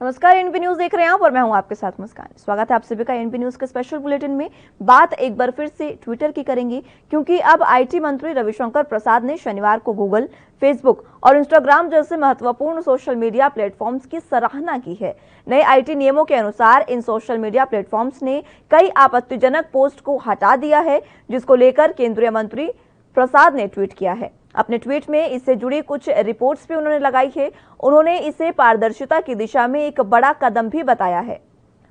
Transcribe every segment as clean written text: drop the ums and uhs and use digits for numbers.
नमस्कार, NP news देख रहे हैं आप और मैं हूं आपके साथ मुस्कान। स्वागत है आप सभी का एनपी न्यूज के स्पेशल बुलेटिन में। बात एक बार फिर से ट्विटर की करेंगे, क्योंकि अब आईटी मंत्री रविशंकर प्रसाद ने शनिवार को गूगल, फेसबुक और इंस्टाग्राम जैसे महत्वपूर्ण सोशल मीडिया प्लेटफॉर्म्स की सराहना की है। नए आईटी नियमों के अनुसार इन सोशल मीडिया प्लेटफॉर्म्स ने कई आपत्तिजनक पोस्ट को हटा दिया है, जिसको लेकर केंद्रीय मंत्री प्रसाद ने ट्वीट किया है। अपने ट्वीट में इससे जुड़ी कुछ रिपोर्ट्स भी उन्होंने लगाई है। उन्होंने इसे पारदर्शिता की दिशा में एक बड़ा कदम भी बताया है।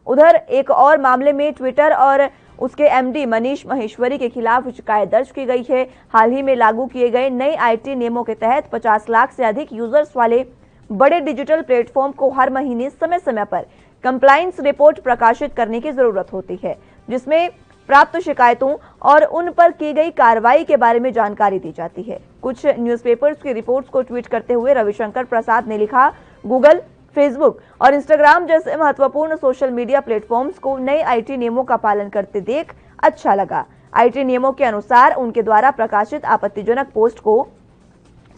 उधर एक और मामले में ट्विटर और उसके एमडी मनीष महेश्वरी के खिलाफ शिकायत दर्ज की गई है। हाल ही में लागू किए गए नए आईटी नियमों के तहत 50 लाख से अधिक यूजर्स वाले बड़े डिजिटल प्लेटफॉर्म को हर महीने समय समय पर कंप्लायंस रिपोर्ट प्रकाशित करने की जरूरत होती है, जिसमें प्राप्त शिकायतों और उन पर की गई कार्रवाई के बारे में जानकारी दी जाती है। कुछ न्यूज़पेपर्स की रिपोर्ट्स को ट्वीट करते हुए रविशंकर प्रसाद ने लिखा, गूगल, फेसबुक और इंस्टाग्राम जैसे महत्वपूर्ण सोशल मीडिया प्लेटफॉर्म्स को नए आईटी नियमों का पालन करते देख अच्छा लगा। आईटी नियमों के अनुसार उनके द्वारा प्रकाशित आपत्तिजनक पोस्ट को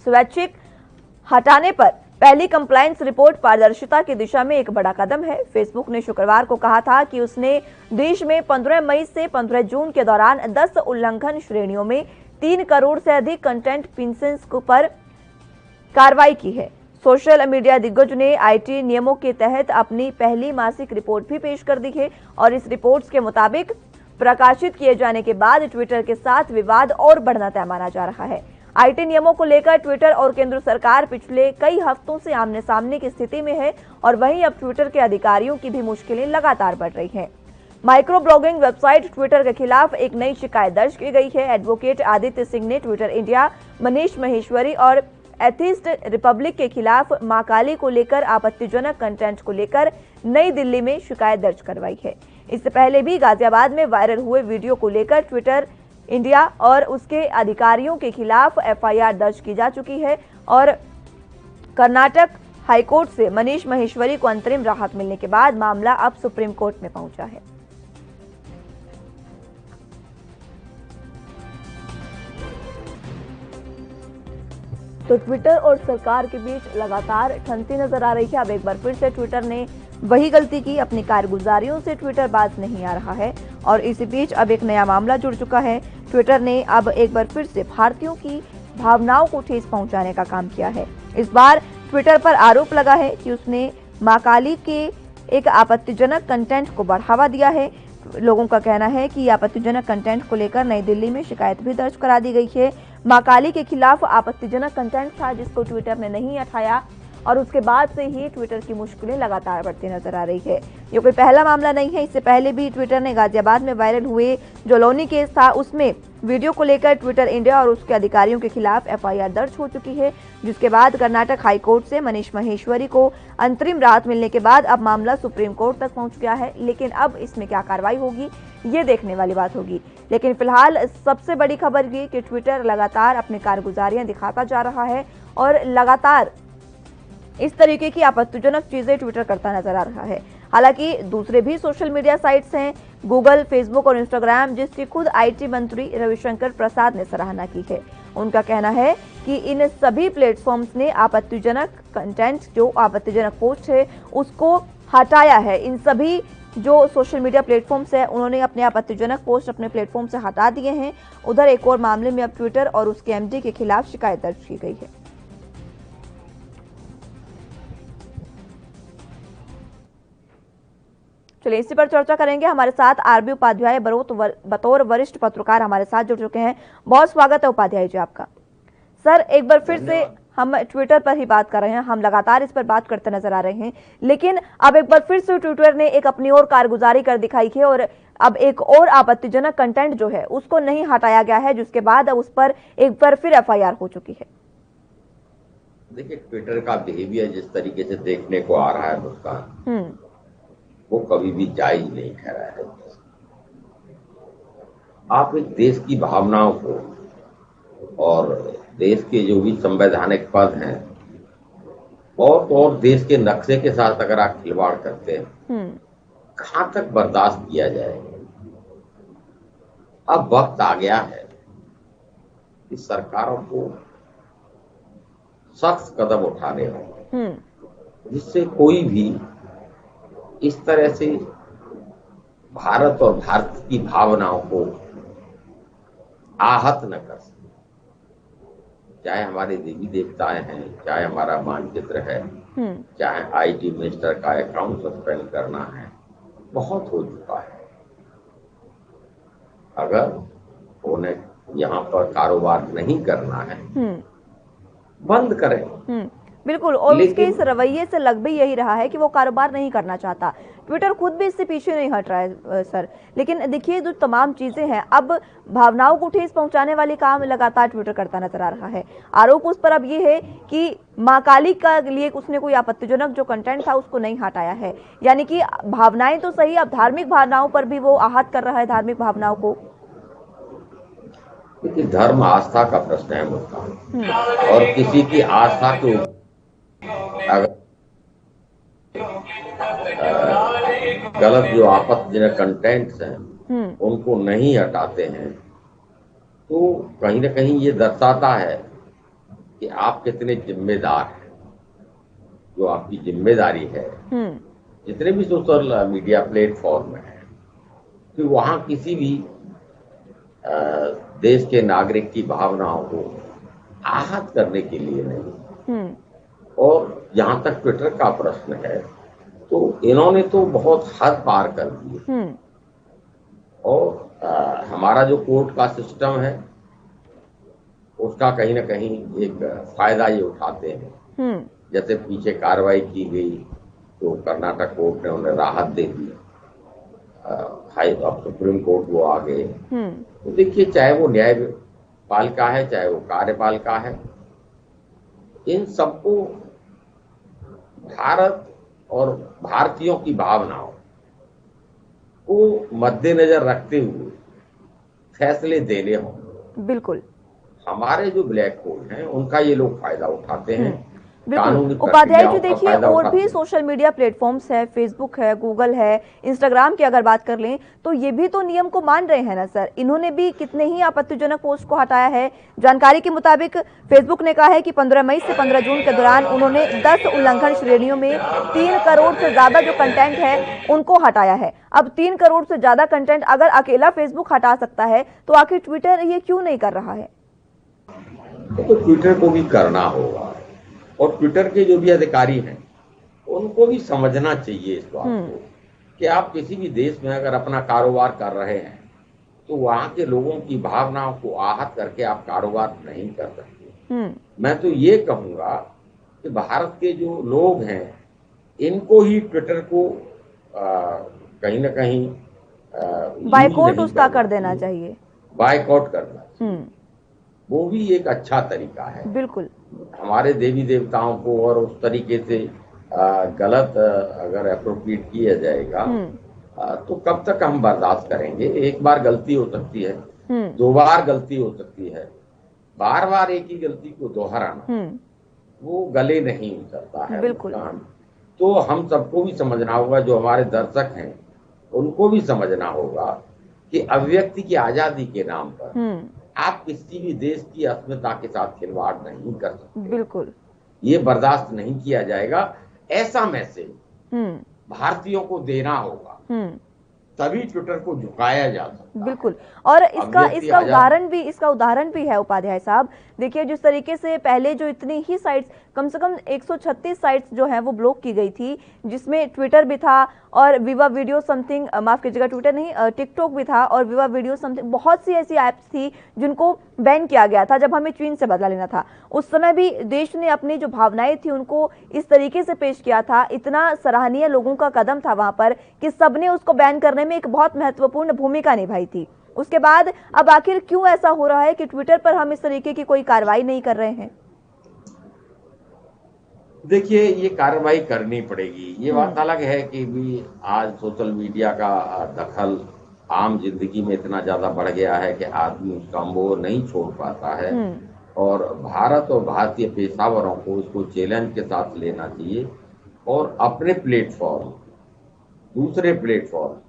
स्वैच्छिक हटाने पर पहली कंप्लायंस रिपोर्ट पारदर्शिता की दिशा में एक बड़ा कदम है। फेसबुक ने शुक्रवार को कहा था कि उसने देश में 15 मई से 15 जून के दौरान 10 उल्लंघन श्रेणियों में 3 करोड़ से अधिक कंटेंट पिंसेस पर कार्रवाई की है। सोशल मीडिया दिग्गज ने आईटी नियमों के तहत अपनी पहली मासिक रिपोर्ट भी पेश कर दी है और इस रिपोर्ट के मुताबिक प्रकाशित किए जाने के बाद ट्विटर के साथ विवाद और बढ़ना तय माना जा रहा है। आईटी नियमों को लेकर ट्विटर और केंद्र सरकार पिछले कई हफ्तों से आमने सामने की स्थिति में है और वहीं अब ट्विटर के अधिकारियों की भी मुश्किलें लगातार बढ़ रही हैं। माइक्रो ब्लॉगिंग वेबसाइट ट्विटर के खिलाफ एक नई शिकायत दर्ज की गई है। एडवोकेट आदित्य सिंह ने ट्विटर इंडिया, मनीष महेश्वरी और एथिस्ट रिपब्लिक के खिलाफ मां काली को लेकर आपत्तिजनक कंटेंट को लेकर नई दिल्ली में शिकायत दर्ज करवाई है। इससे पहले भी गाजियाबाद में वायरल हुए वीडियो को लेकर ट्विटर इंडिया और उसके अधिकारियों के खिलाफ एफआईआर दर्ज की जा चुकी है और कर्नाटक हाईकोर्ट से मनीष महेश्वरी को अंतरिम राहत मिलने के बाद मामला अब सुप्रीम कोर्ट में पहुंचा है। तो ट्विटर और सरकार के बीच लगातार ठनती नजर आ रही है। अब एक बार फिर से ट्विटर ने वही गलती की, अपनी कारगुजारियों से ट्विटर बाज नहीं आ रहा है और इसी बीच अब एक नया मामला जुड़ चुका है। ट्विटर ने अब एक बार फिर से भारतीयों की भावनाओं को ठेस पहुंचाने का काम किया है। इस बार ट्विटर पर आरोप लगा है कि उसने मां काली के एक आपत्तिजनक कंटेंट को बढ़ावा दिया है। लोगों का कहना है कि आपत्तिजनक कंटेंट को लेकर नई दिल्ली में शिकायत भी दर्ज करा दी गई है। मां काली के खिलाफ आपत्तिजनक कंटेंट था जिसको ट्विटर ने नहीं हटाया और उसके बाद से ही ट्विटर की मुश्किलें लगातार बढ़ती नजर आ रही है। ये कोई पहला मामला नहीं है। इससे पहले भी ट्विटर ने गाजियाबाद में वायरल हुए जो लोनी केस था, उसमें वीडियो को लेकर ट्विटर इंडिया और उसके अधिकारियों के खिलाफ एफआईआर दर्ज हो चुकी है, जिसके बाद कर्नाटक हाईकोर्ट से मनीष महेश्वरी को अंतरिम राहत मिलने के बाद अब मामला सुप्रीम कोर्ट तक पहुंच गया है। लेकिन अब इसमें क्या कार्रवाई होगी, ये देखने वाली बात होगी। लेकिन फिलहाल सबसे बड़ी खबर ये कि ट्विटर लगातार अपनी कारगुजारियां दिखाता जा रहा है और लगातार इस तरीके की आपत्तिजनक चीजें ट्विटर करता नजर आ रहा है। हालांकि दूसरे भी सोशल मीडिया साइट्स हैं, गूगल, फेसबुक और इंस्टाग्राम, जिसकी खुद आईटी मंत्री रविशंकर प्रसाद ने सराहना की है। उनका कहना है कि इन सभी प्लेटफॉर्म्स ने आपत्तिजनक कंटेंट, जो आपत्तिजनक पोस्ट है, उसको हटाया है। इन सभी जो सोशल मीडिया प्लेटफॉर्म्स है, उन्होंने अपने आपत्तिजनक पोस्ट अपने प्लेटफॉर्म से हटा दिए हैं। उधर एक और मामले में अब ट्विटर और उसके एमडी के खिलाफ शिकायत दर्ज की गई है। चलिए इसी पर चर्चा करेंगे। हमारे साथ आरबी उपाध्याय बतौर वरिष्ठ पत्रकार हमारे साथ जुड़ चुके हैं। बहुत स्वागत है उपाध्याय जी आपका। सर, एक बार फिर से हम ट्विटर पर ही बात कर रहे हैं, हम लगातार इस पर बात करते नजर आ रहे हैं, लेकिन अब एक बार फिर से ट्विटर ने एक अपनी और कारगुजारी कर दिखाई है और अब एक और आपत्तिजनक कंटेंट जो है उसको नहीं हटाया गया है, जिसके बाद अब उस पर एक बार फिर एफआईआर हो चुकी है। देखिए, ट्विटर का बिहेवियर जिस तरीके से देखने को आ रहा है मुस्कान, वो कभी भी जायज नहीं ठहरा है। आप एक देश की भावनाओं को और देश के जो भी संवैधानिक पद हैं और देश के नक्शे के साथ अगर आप खिलवाड़ करते हैं, कहां तक बर्दाश्त किया जाएगा। अब वक्त आ गया है कि सरकारों को सख्त कदम उठाने होंगे, जिससे कोई भी इस तरह से भारत और भारत की भावनाओं को आहत न कर सके। चाहे हमारे देवी देवताएं हैं, चाहे हमारा मानचित्र है, चाहे आईटी मिनिस्टर का अकाउंट सस्पेंड करना है, बहुत हो चुका है। अगर उन्हें यहाँ पर कारोबार नहीं करना है, बंद करें। बिल्कुल, और उसके इस रवैये से लग भी यही रहा है कि वो कारोबार नहीं करना चाहता। ट्विटर खुद भी इससे पीछे नहीं हट रहा है सर। लेकिन देखिए, जो तमाम चीजें हैं, अब भावनाओं को ठेस पहुंचाने वाले काम लगातार ट्विटर करता नजर आ रहा है। आरोप उस पर अब ये है कि मां काली का लिए उसने कोई आपत्तिजनक जो कंटेंट था उसको नहीं हटाया है। यानी कि भावनाएं तो सही, अब धार्मिक भावनाओं पर भी वो आहत कर रहा है, धार्मिक भावनाओं को। क्योंकि धर्म आस्था का प्रश्न है मुद्दा, और किसी की आस्था के अगर गलत जो आपत्तिजनक कंटेंट्स हैं उनको नहीं हटाते हैं, तो कहीं ना कहीं ये दर्शाता है कि आप कितने जिम्मेदार हैं। जो आपकी जिम्मेदारी है जितने भी सोशल मीडिया प्लेटफॉर्म है, कि वहां किसी भी देश के नागरिक की भावनाओं को आहत करने के लिए नहीं। और जहां तक ट्विटर का प्रश्न है, तो इन्होंने तो बहुत हद पार कर दी। और हमारा जो कोर्ट का सिस्टम है उसका कहीं ना कहीं एक फायदा ये उठाते हैं। जैसे पीछे कार्रवाई की गई तो कर्नाटक कोर्ट ने उन्हें राहत दे दी, हाई अब सुप्रीम कोर्ट वो आ गए। तो देखिए, चाहे वो न्यायपालिका है, चाहे वो कार्यपालिका है, इन सबको भारत और भारतीयों की भावनाओं को मद्देनजर रखते हुए फैसले देने होंगे। बिल्कुल, हमारे जो ब्लैक होल हैं उनका ये लोग फायदा उठाते हैं। बिल्कुल। उपाध्याय जी, देखिए, और भी सोशल मीडिया प्लेटफॉर्म्स है, फेसबुक है, गूगल है, इंस्टाग्राम की अगर बात कर लें तो ये भी तो नियम को मान रहे हैं ना सर। इन्होंने भी कितने ही आपत्तिजनक पोस्ट को हटाया है। जानकारी के मुताबिक फेसबुक ने कहा है कि 15 मई से 15 जून के दौरान उन्होंने 10 उल्लंघन श्रेणियों में 3 करोड़ से ज्यादा जो कंटेंट है उनको हटाया है। अब 3 करोड़ से ज्यादा कंटेंट अगर अकेला फेसबुक हटा सकता है तो आखिर ट्विटर ये क्यों नहीं कर रहा है? तो ट्विटर को भी करना होगा, और ट्विटर के जो भी अधिकारी हैं उनको भी समझना चाहिए इस बात को कि आप किसी भी देश में अगर अपना कारोबार कर रहे हैं तो वहां के लोगों की भावनाओं को आहत करके आप कारोबार नहीं कर सकते। मैं तो ये कहूंगा कि भारत के जो लोग हैं इनको ही ट्विटर को कहीं ना कहीं बायकॉट उसका कर देना चाहिए, बायकॉट करना चाहिए। वो भी एक अच्छा तरीका है। बिल्कुल, हमारे देवी देवताओं को और उस तरीके से गलत अगर अप्रोप्रिएट किया जाएगा तो कब तक हम बर्दाश्त करेंगे। एक बार गलती हो सकती है, 2 बार गलती हो सकती है, बार बार एक ही गलती को दोहराना वो गले नहीं उतरता है। बिल्कुल। तो हम सबको भी समझना होगा, जो हमारे दर्शक हैं उनको भी समझना होगा कि अभिव्यक्ति की आजादी के नाम पर आप किसी भी देश की अस्मिता के साथ खिलवाड़ नहीं कर सकते। बिल्कुल, ये बर्दाश्त नहीं किया जाएगा। ऐसा मैसेज भारतीयों को देना होगा, तभी ट्विटर को झुकाया जा सकता है। बिल्कुल, और इसका उदाहरण भी है उपाध्याय साहब। देखिए, जिस तरीके से पहले जो इतनी ही साइट्स, कम से कम 136 साइट्स जो है वो ब्लॉक की गई थी, जिसमें ट्विटर भी था और विवा वीडियो समथिंग, माफ कीजिएगा ट्विटर नहीं, टिकटॉक भी था, और विवा वीडियो समथिंग, बहुत सी ऐसी ऐप्स थी जिनको बैन किया गया था जब हमें चीन से बदला लेना था। उस समय भी देश ने अपनी जो भावनाएं थी उनको इस तरीके से पेश किया था। इतना सराहनीय लोगों का कदम था वहां पर कि सबने उसको बैन करने में एक बहुत महत्वपूर्ण भूमिका निभाई थी। उसके बाद अब आखिर क्यों ऐसा हो रहा है कि ट्विटर पर हम इस तरीके की कोई कार्रवाई नहीं कर रहे हैं? देखिए, ये कार्रवाई करनी पड़ेगी। ये बात अलग है कि भी आज सोशल मीडिया का दखल आम जिंदगी में इतना ज्यादा बढ़ गया है कि आदमी उसका मोह नहीं छोड़ पाता है। और भारत और भारतीय पेशेवरों को इसको चैलेंज के साथ लेना चाहिए और अपने प्लेटफॉर्म, दूसरे प्लेटफॉर्म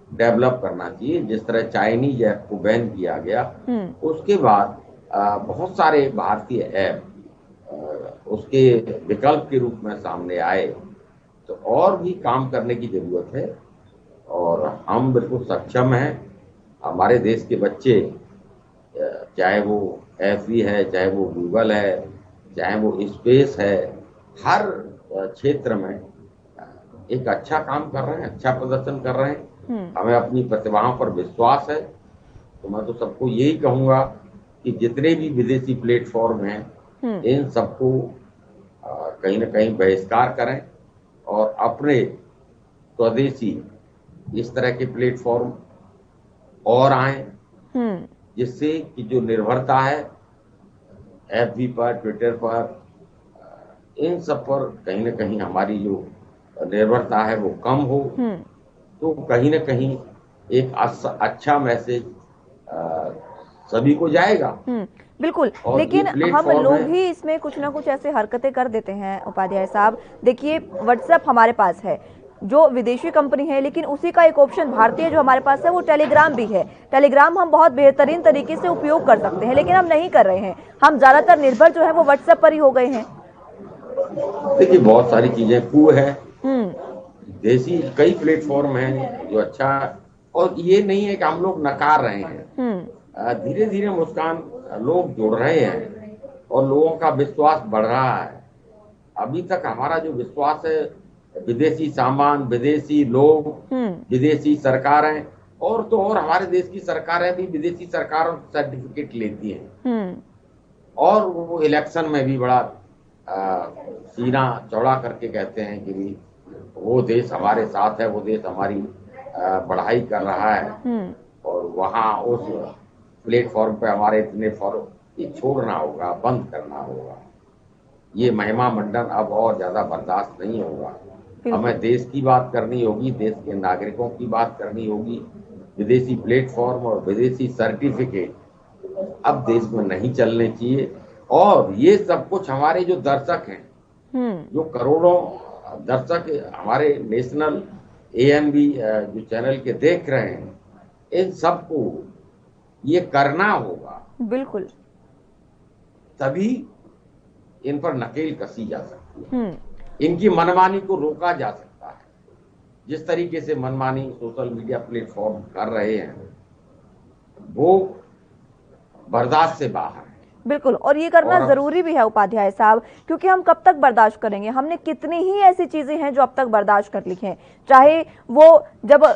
डेवलप करना चाहिए। जिस तरह चाइनीज ऐप को बैन किया गया, उसके बाद बहुत सारे भारतीय ऐप उसके विकल्प के रूप में सामने आए, तो और भी काम करने की जरूरत है और हम बिल्कुल सक्षम हैं। हमारे देश के बच्चे चाहे वो एफबी है, चाहे वो गूगल है, चाहे वो स्पेस है, हर क्षेत्र में एक अच्छा काम कर रहे हैं, अच्छा प्रदर्शन कर रहे हैं। हमें अपनी प्रतिभाओं पर विश्वास है। तो मैं तो सबको यही कहूंगा कि जितने भी विदेशी प्लेटफॉर्म हैं इन सबको कहीं ना कहीं बहिष्कार करें और अपने स्वदेशी इस तरह के प्लेटफॉर्म और आए, जिससे कि जो निर्भरता है एफबी पर, ट्विटर पर, इन सब पर कहीं ना कहीं हमारी जो निर्भरता है वो कम हो। तो कहीं ना कहीं एक अच्छा मैसेज सभी को जाएगा। बिल्कुल, और लेकिन ये हम प्लेटफॉर्म लोग है, ही इसमें कुछ ना कुछ ऐसे हरकतें कर देते हैं उपाध्याय साहब। देखिए, व्हाट्सएप हमारे पास है जो विदेशी कंपनी है, लेकिन उसी का एक ऑप्शन भारतीय जो हमारे पास है वो टेलीग्राम भी है। टेलीग्राम हम बहुत बेहतरीन तरीके से उपयोग कर सकते हैं, लेकिन हम नहीं कर रहे हैं। हम ज्यादातर निर्भर जो है वो व्हाट्सएप पर ही हो गए हैं। देखिए बहुत सारी चीजें कू है, देसी कई प्लेटफॉर्म हैं जो अच्छा, और ये नहीं है कि हम लोग नकार रहे हैं। धीरे धीरे मुस्कान लोग जुड़ रहे हैं और लोगों का विश्वास बढ़ रहा है। अभी तक हमारा जो विश्वास है विदेशी सामान, विदेशी लोग, विदेशी सरकारें, और तो और हमारे देश की सरकारें भी विदेशी सरकारों से सर्टिफिकेट लेती हैं और वो इलेक्शन में भी बड़ा सीना चौड़ा करके कहते हैं कि भी वो देश हमारे साथ है, वो देश हमारी बढ़ाई कर रहा है और वहाँ उस प्लेटफॉर्म पे हमारे इतने फॉलो ये छोड़ना होगा, बंद करना होगा। ये महिमा मंडन अब और ज्यादा बर्दाश्त नहीं होगा। हमें देश की बात करनी होगी, देश के नागरिकों की बात करनी होगी। विदेशी प्लेटफॉर्म और विदेशी सर्टिफिकेट अब देश में नहीं चलने चाहिए। और ये सब कुछ हमारे जो दर्शक हैं, जो करोड़ों दर्शक हमारे नेशनल ANB जो चैनल के देख रहे हैं, इन सबको ये करना होगा। बिल्कुल, तभी इन पर नकेल कसी जा सकती है, इनकी मनमानी को रोका जा सकता है। जिस तरीके से मनमानी सोशल मीडिया प्लेटफॉर्म कर रहे हैं वो बर्दाश्त से बाहर है। बिल्कुल, और ये करना जरूरी भी है उपाध्याय साहब, क्योंकि हम कब तक बर्दाश्त करेंगे। हमने कितनी ही ऐसी चीजें हैं जो अब तक बर्दाश्त कर ली हैं, चाहे वो जब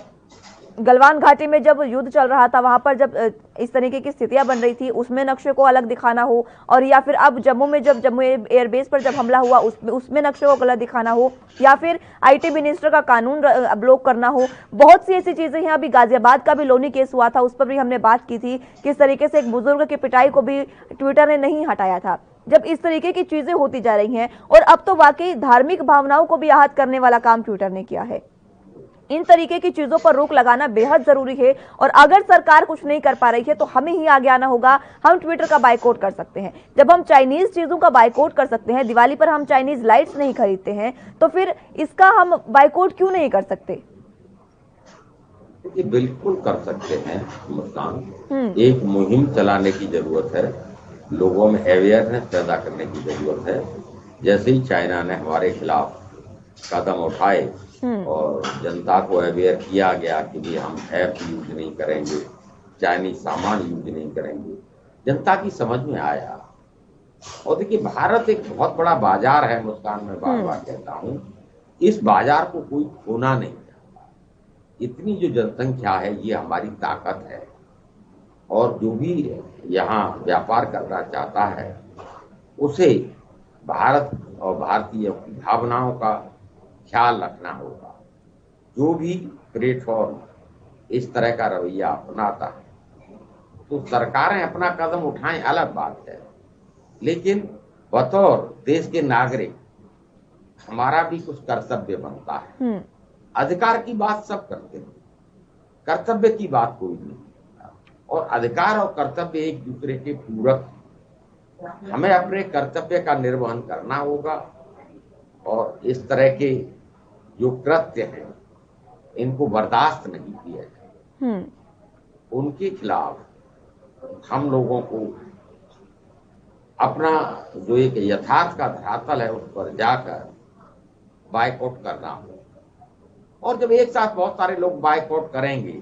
गलवान घाटी में जब युद्ध चल रहा था वहां पर जब इस तरीके की स्थितियां बन रही थी उसमें नक्शे को अलग दिखाना हो, और या फिर अब जम्मू में जब जम्मू एयरबेस पर जब हमला हुआ उसमें नक्शे को गलत दिखाना हो, या फिर IT मिनिस्टर का कानून ब्लॉक करना हो। बहुत सी ऐसी चीजें हैं। अभी गाजियाबाद का भी लोनी केस हुआ था, उस पर भी हमने बात की थी, किस तरीके से एक बुजुर्ग की पिटाई को भी ट्विटर ने नहीं हटाया था। जब इस तरीके की चीजें होती जा रही हैं, और अब तो वाकई धार्मिक भावनाओं को भी आहत करने वाला काम ट्विटर ने किया है। इन तरीके की चीजों पर रोक लगाना बेहद जरूरी है, और अगर सरकार कुछ नहीं कर पा रही है तो हमें ही आगे आना होगा। हम ट्विटर का बाइकआउट कर सकते हैं। जब हम चाइनीज चीजों का बाइकआउट कर सकते हैं, दिवाली पर हम चाइनीज लाइट्स नहीं खरीदते हैं, तो फिर इसका हम बाइकआउट क्यों नहीं कर सकते? ये बिल्कुल कर सकते हैं मुस्कान। एक मुहिम चलाने की जरूरत है, लोगों में अवेयरनेस पैदा करने की जरूरत है। जैसे ही चाइना ने हमारे खिलाफ कदम उठाए और जनता को अवेयर किया गया कि भी हम ऐप यूज नहीं करेंगे, चाइनीज सामान यूज नहीं करेंगे, जनता की समझ में आया। और देखिए भारत एक बहुत बड़ा बाजार है मुस्कान, में बार बार कहता हूँ, इस बाजार को कोई खोना नहीं चाहता। इतनी जो जनसंख्या है ये हमारी ताकत है, और जो भी यहाँ व्यापार करना चाहता है उसे भारत और भारतीय भावनाओं का ख्याल रखना होगा। जो भी प्लेटफॉर्म इस तरह का रवैया अपनाता है तो सरकारें अपना कदम उठाएं अलग बात है, लेकिन बतौर देश के नागरिक हमारा भी कुछ कर्तव्य बनता है। अधिकार की बात सब करते हैं, कर्तव्य की बात कोई नहीं करता, और अधिकार और कर्तव्य एक दूसरे के पूरक। हमें अपने कर्तव्य का निर्वहन करना होगा और इस तरह के जो कृत्य हैं इनको बर्दाश्त नहीं किया जाए। उनके खिलाफ हम लोगों को अपना जो एक यथार्थ का धरातल है उस पर जाकर बायकॉट करना हो, और जब एक साथ बहुत सारे लोग बायकॉट करेंगे,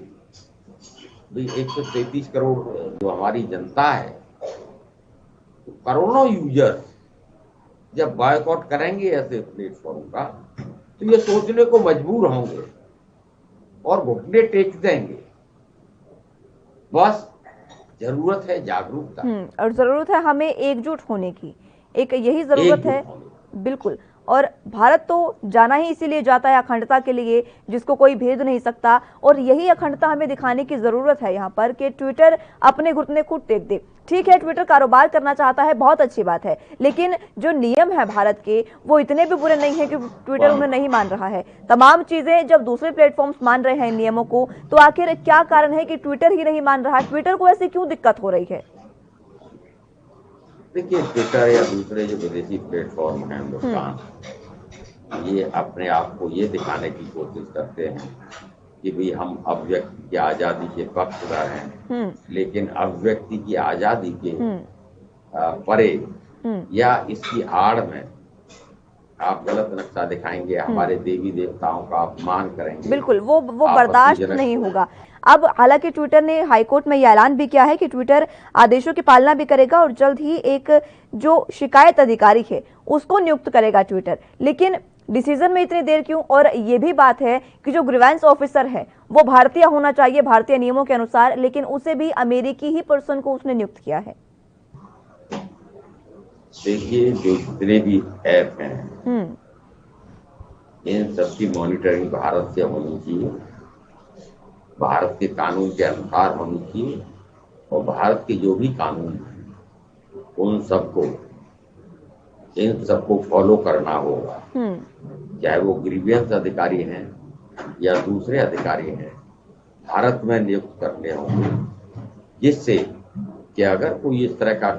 भाई 133 करोड़ जो हमारी जनता है, तो करोड़ों यूजर्स जब बायकॉट करेंगे ऐसे प्लेटफॉर्म का, तो ये सोचने को मजबूर होंगे और घुटने टेक देंगे। बस जरूरत है जागरूकता, और जरूरत है हमें एकजुट होने की, एक यही जरूरत है। बिल्कुल। और भारत तो जाना ही इसीलिए जाता है अखंडता के लिए, जिसको कोई भेद नहीं सकता, और यही अखंडता हमें दिखाने की जरूरत है यहाँ पर कि ट्विटर अपने घुटने खुद टेक दे। ठीक है, ट्विटर कारोबार करना चाहता है, बहुत अच्छी बात है, लेकिन जो नियम है भारत के वो इतने भी बुरे नहीं है कि ट्विटर उन्हें नहीं मान रहा है। तमाम चीजें जब दूसरे प्लेटफॉर्म्स मान रहे हैं इन नियमों को, तो आखिर क्या कारण है कि ट्विटर ही नहीं मान रहा? ट्विटर को ऐसी क्यों दिक्कत हो रही है? देखिए, ट्विटर या दूसरे जो विदेशी प्लेटफॉर्म हैं हिंदुस्तान, ये अपने आप को ये दिखाने की कोशिश करते हैं कि भाई हम अभिव्यक्ति की आजादी के पक्षधर हैं, लेकिन अभिव्यक्ति की आजादी के परे या इसकी आड़ में आप गलत नक्शा दिखाएंगे, हमारे देवी देवताओं का अपमान करेंगे। बिल्कुल, वो बर्दाश्त नहीं होगा। अब हालांकि ट्विटर ने हाईकोर्ट में यह ऐलान भी किया है कि ट्विटर आदेशों की पालना भी करेगा और जल्द ही एक जो शिकायत अधिकारी है उसको नियुक्त करेगा ट्विटर। लेकिन डिसीजन में इतनी देर क्यों? और ये भी बात है कि जो ग्रीवेंस ऑफिसर है वो भारतीय होना चाहिए भारतीय नियमों के अनुसार, लेकिन उसे भी अमेरिकी ही पर्सन को उसने नियुक्त किया है। देखिए, जो जितने भी ऐप हैं इन सबकी मॉनिटरिंग भारत से होनी चाहिए, भारत के कानून के अनुसार होनी चाहिए, और भारत के जो भी कानून उन सबको इन सबको फॉलो करना होगा, चाहे वो ग्रीवियंस अधिकारी हैं या दूसरे अधिकारी हैं, भारत में नियुक्त करने होंगे, जिससे कि अगर कोई इस तरह का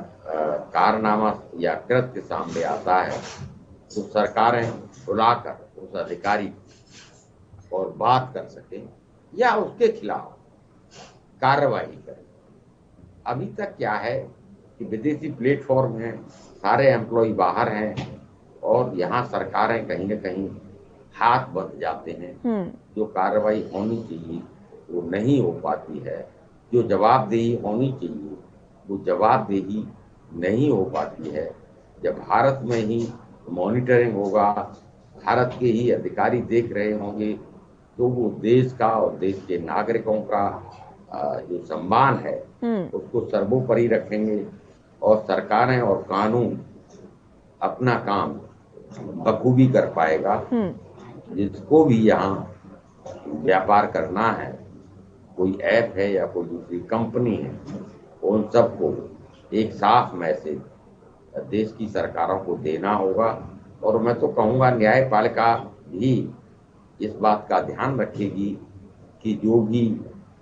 कारनामा या कृत्य सामने आता है तो सरकारें बुलाकर उस अधिकारी और बात कर सकें या उसके खिलाफ कार्रवाई करें। अभी तक क्या है कि विदेशी प्लेटफॉर्म हैं, सारे एम्प्लॉय बाहर हैं और यहाँ सरकारें कहीं न कहीं हाथ बंध जाते हैं। जो कार्रवाई होनी चाहिए वो नहीं हो पाती है, जो जवाबदेही होनी चाहिए वो जवाबदेही नहीं हो पाती है। जब भारत में ही मॉनिटरिंग होगा, भारत के ही अधिकारी देख रहे होंगे, तो वो देश का और देश के नागरिकों का जो सम्मान है उसको सर्वोपरि रखेंगे, और सरकारें और कानून अपना काम बखूबी कर पाएगा। जिसको भी यहाँ व्यापार करना है, कोई ऐप है या कोई दूसरी कंपनी है, उन सबको एक साफ मैसेज देश की सरकारों को देना होगा। और मैं तो कहूँगा न्यायपालिका भी इस बात का ध्यान रखेगी कि जो भी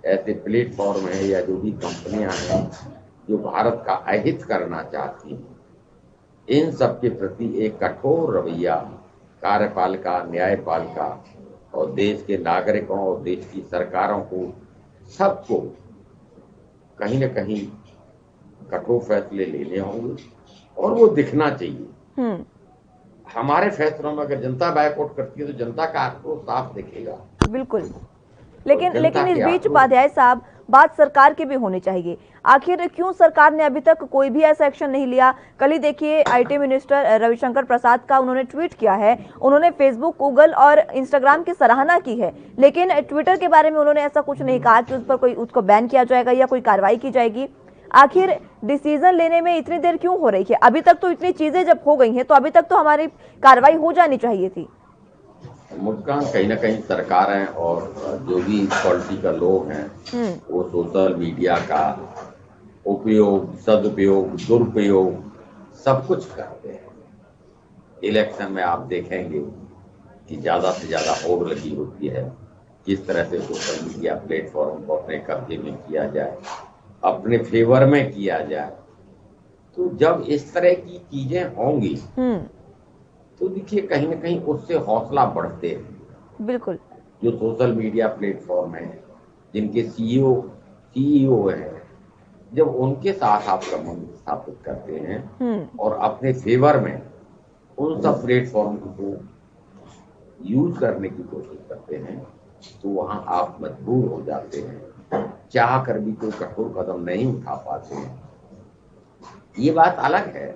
ऐसे प्लेटफॉर्म है या जो भी कंपनियां हैं जो भारत का अहित करना चाहती हैं, इन सब के प्रति एक कठोर रवैया कार्यपालिका, न्यायपालिका और देश के नागरिकों और देश की सरकारों को सबको कहीं न कहीं कठोर फैसले लेने होंगे और वो दिखना चाहिए। हमारे फैसलों में अगर जनता बायकॉट करती है तो जनता का आक्रोश साफ दिखेगा। बिल्कुल, लेकिन इस बीच उपाध्याय साहब, बात सरकार की भी होनी चाहिए। आखिर क्यों सरकार ने अभी तक कोई भी ऐसा एक्शन नहीं लिया? कल ही देखिए आईटी मिनिस्टर रविशंकर प्रसाद का उन्होंने ट्वीट किया है, उन्होंने फेसबुक, गूगल और इंस्टाग्राम की सराहना की है, लेकिन ट्विटर के बारे में उन्होंने ऐसा कुछ नहीं कहा कि उस पर उसको बैन किया जाएगा या कोई कार्रवाई की जाएगी। आखिर डिसीजन लेने में इतनी देर क्यों हो रही है? अभी तक तो इतनी चीजें जब हो गई हैं तो अभी तक तो हमारी कार्रवाई हो जानी चाहिए थी। मुद्दा कहीं ना कहीं सरकारें और जो भी पॉलिटिकल लोग हैं वो सोशल मीडिया का उपयोग, सदुपयोग, दुरुपयोग सब कुछ करते हैं। इलेक्शन में आप देखेंगे कि ज्यादा से ज्यादा होड़ लगी होती है किस तरह से सोशल मीडिया प्लेटफॉर्म को अपने कब्जे में किया जाए, अपने फेवर में किया जाए। तो जब इस तरह की चीजें होंगी तो देखिए कहीं ना कहीं उससे हौसला बढ़ते हैं। बिल्कुल, जो सोशल मीडिया प्लेटफॉर्म है, जिनके सीईओ हैं, जब उनके साथ आप संबंध स्थापित करते हैं और अपने फेवर में उन सब प्लेटफॉर्म को यूज करने की कोशिश करते हैं तो वहां आप मजबूर हो जाते हैं, चाह कर भी कोई कठोर कदम नहीं उठा पाते हैं। ये बात अलग है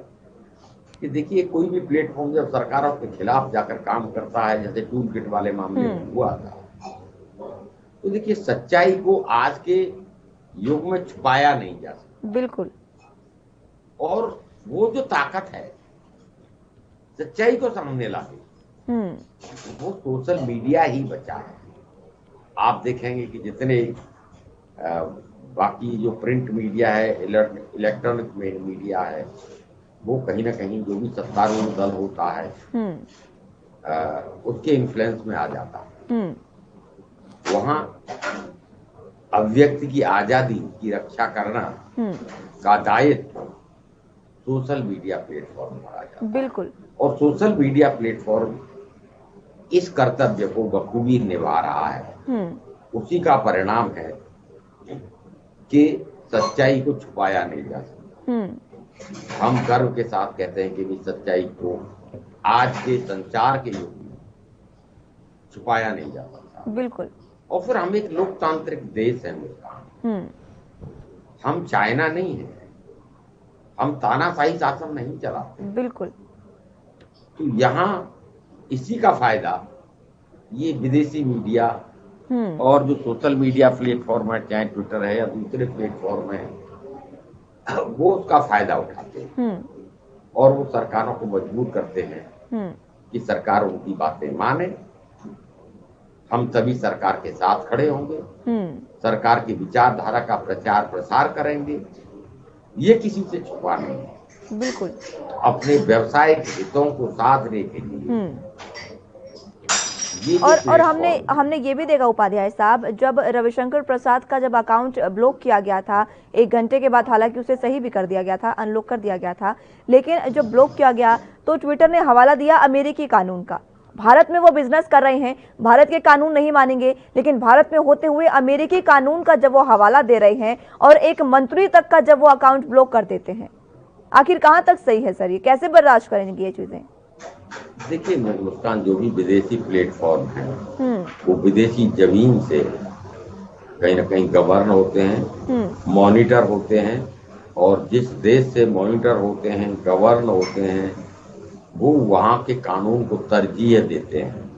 कि देखिए कोई भी प्लेटफॉर्म जब सरकारों के खिलाफ जाकर काम करता है, जैसे टूल किट वाले मामले में हुआ था, तो देखिए सच्चाई को आज के युग में छुपाया नहीं जा सकता। बिल्कुल। और वो जो ताकत है सच्चाई को सामने लाने, वो सोशल मीडिया ही बचा है। आप देखेंगे कि जितने बाकी जो प्रिंट मीडिया है, इलेक्ट्रॉनिक मीडिया है, वो कहीं ना कहीं जो भी सत्तारूढ़ दल होता है उसके इन्फ्लुएंस में आ जाता है। वहां अभिव्यक्ति की आजादी की रक्षा करना का दायित्व सोशल मीडिया प्लेटफॉर्म पर आ जाता है। बिल्कुल। और सोशल मीडिया प्लेटफॉर्म इस कर्तव्य को बखूबी निभा रहा है। उसी का परिणाम है कि सच्चाई को छुपाया नहीं जा सकता। हम गर्व के साथ कहते हैं कि सच्चाई को आज के संचार के युग में छुपाया नहीं जा सकता। बिल्कुल। और फिर हम एक लोकतांत्रिक देश है मुस्कान, हम चाइना नहीं है, हम तानाशाही शासन नहीं चलाते। बिल्कुल। तो यहाँ इसी का फायदा ये विदेशी मीडिया और जो सोशल मीडिया प्लेटफॉर्म है, चाहे ट्विटर है या दूसरे प्लेटफॉर्म है, वो उसका फायदा उठाते हैं और वो सरकारों को मजबूर करते हैं कि सरकार उनकी बातें माने। हम सभी सरकार के साथ खड़े होंगे, सरकार की विचारधारा का प्रचार प्रसार करेंगे, ये किसी से छुपा नहीं है। बिल्कुल। अपने व्यवसायिक हितों को साधने के लिए और हमने ये भी देखा उपाध्याय साहब, जब रविशंकर प्रसाद का जब अकाउंट ब्लॉक किया गया था 1 घंटे के बाद, हालांकि उसे सही भी कर दिया गया था, अनलॉक कर दिया गया था, लेकिन जब ब्लॉक किया गया तो ट्विटर ने हवाला दिया अमेरिकी कानून का। भारत में वो बिजनेस कर रहे हैं, भारत के कानून नहीं मानेंगे, लेकिन भारत में होते हुए अमेरिकी कानून का जब वो हवाला दे रहे हैं और एक मंत्री तक का जब वो अकाउंट ब्लॉक कर देते हैं, आखिर कहां तक सही है सर? ये कैसे बर्दाश्त करेंगे ये चीजें? देखिए मुस्कान, जो भी विदेशी प्लेटफॉर्म है वो विदेशी जमीन से कहीं ना कहीं गवर्न होते हैं, मॉनिटर होते हैं, और जिस देश से मॉनिटर होते हैं, गवर्न होते हैं, वो वहां के कानून को तरजीह देते हैं।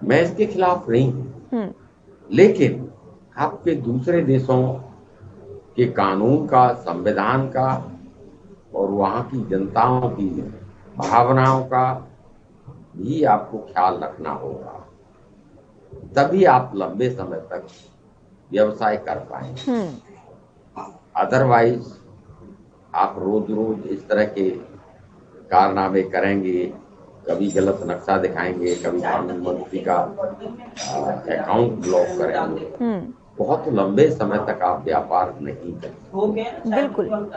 मैं इसके खिलाफ नहीं हूं, लेकिन आपके दूसरे देशों के कानून का, संविधान का और वहां की जनताओं की भावनाओं का भी आपको ख्याल रखना होगा, तभी आप लंबे समय तक व्यवसाय कर पाएंगे। अदरवाइज आप रोज रोज इस तरह के कारनामे करेंगे, कभी गलत नक्शा दिखाएंगे, कभी कानून मंत्री का अकाउंट ब्लॉक करेंगे, बहुत लंबे समय तक आप व्यापार नहीं करेंगे। बिल्कुल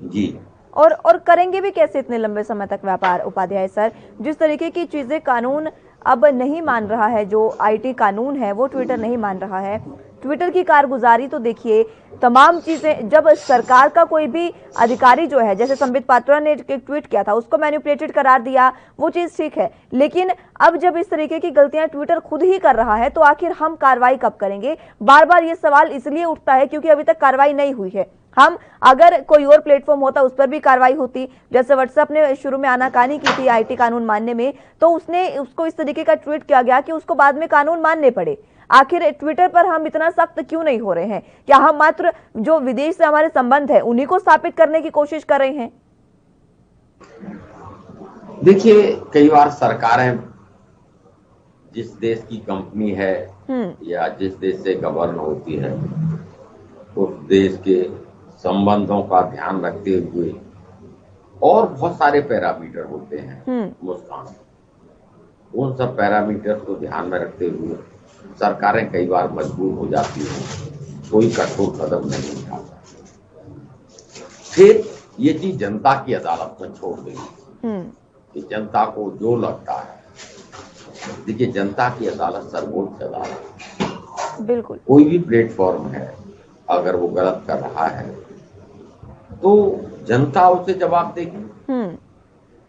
जी। और करेंगे भी कैसे इतने लंबे समय तक व्यापार उपाध्याय सर? जिस तरीके की चीजें कानून अब नहीं मान रहा है, जो आईटी कानून है वो ट्विटर नहीं मान रहा है। ट्विटर की कारगुजारी तो देखिए, तमाम चीजें, जब सरकार का कोई भी अधिकारी जो है, जैसे संबित पात्रा ने एक ट्वीट किया था, उसको मैनिपुलेटेड करार दिया, वो चीज ठीक है, लेकिन अब जब इस तरीके की गलतियां ट्विटर खुद ही कर रहा है तो आखिर हम कार्रवाई कब करेंगे? बार बार ये सवाल इसलिए उठता है क्योंकि अभी तक कार्रवाई नहीं हुई है। हम अगर कोई और प्लेटफॉर्म होता उस पर भी कार्रवाई होती, जैसे व्हाट्सएप ने शुरू में आनाकानी की थी आईटी कानून मानने में, तो उसको इस तरीके का ट्वीट किया गया कि उसको बाद में कानून मानने पड़े। आखिर ट्विटर पर हम इतना सख्त क्यों नहीं हो रहे हैं? क्या हम मात्र जो विदेश से हमारे संबंध है उन्हीं को स्थापित करने की कोशिश कर रहे हैं? देखिए, कई बार सरकारें जिस देश की कंपनी है या जिस देश से गवर्न होती है, उस देश के संबंधों का ध्यान रखते हुए, और बहुत सारे पैरामीटर होते हैं मुस्कान, उन सब पैरामीटर को ध्यान में रखते हुए सरकारें कई बार मजबूर हो जाती हैं, कोई कठोर कदम नहीं उठाता, फिर ये चीज जनता की अदालत में छोड़ देगी कि जनता को जो लगता है। देखिए, जनता की अदालत सर्वोच्च अदालत है। बिल्कुल। कोई भी प्लेटफॉर्म है, अगर वो गलत कर रहा है तो जनता उसे जवाब देगी,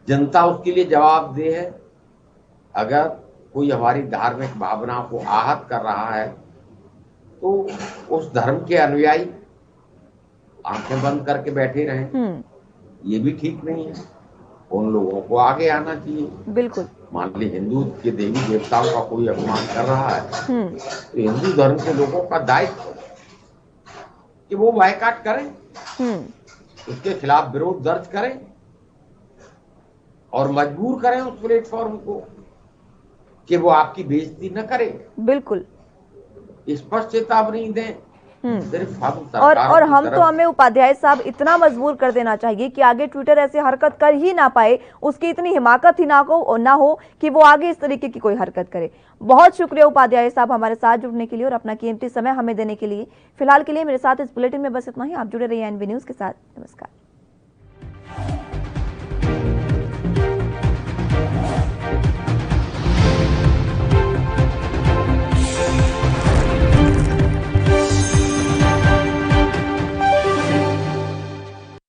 जनता उसके लिए जवाबदेह है। अगर कोई हमारी धार्मिक भावनाओं को आहत कर रहा है तो उस धर्म के अनुयायी आंखें बंद करके बैठे रहें, ये भी ठीक नहीं है। उन लोगों को आगे आना चाहिए। बिल्कुल। मान ली हिंदू के देवी देवताओं का कोई अपमान कर रहा है तो हिंदू धर्म के लोगों का दायित्व कि वो बायकॉट करें, उसके खिलाफ विरोध दर्ज करें और मजबूर करें उस प्लेटफॉर्म को कि वो आपकी बेइज्जती न करे। बिल्कुल स्पष्ट चेतावनी दें। सिर्फ हम और हम तो हमें उपाध्याय साहब इतना मजबूर कर देना चाहिए कि आगे ट्विटर ऐसी हरकत कर ही ना पाए, उसकी इतनी हिमाकत ही ना हो कि वो आगे इस तरीके की कोई हरकत करे। बहुत शुक्रिया उपाध्याय साहब हमारे साथ जुड़ने के लिए और अपना कीमती समय हमें देने के लिए। फिलहाल के लिए मेरे साथ इस बुलेटिन में बस इतना ही। आप जुड़े रहिए एनबी न्यूज के साथ। नमस्कार।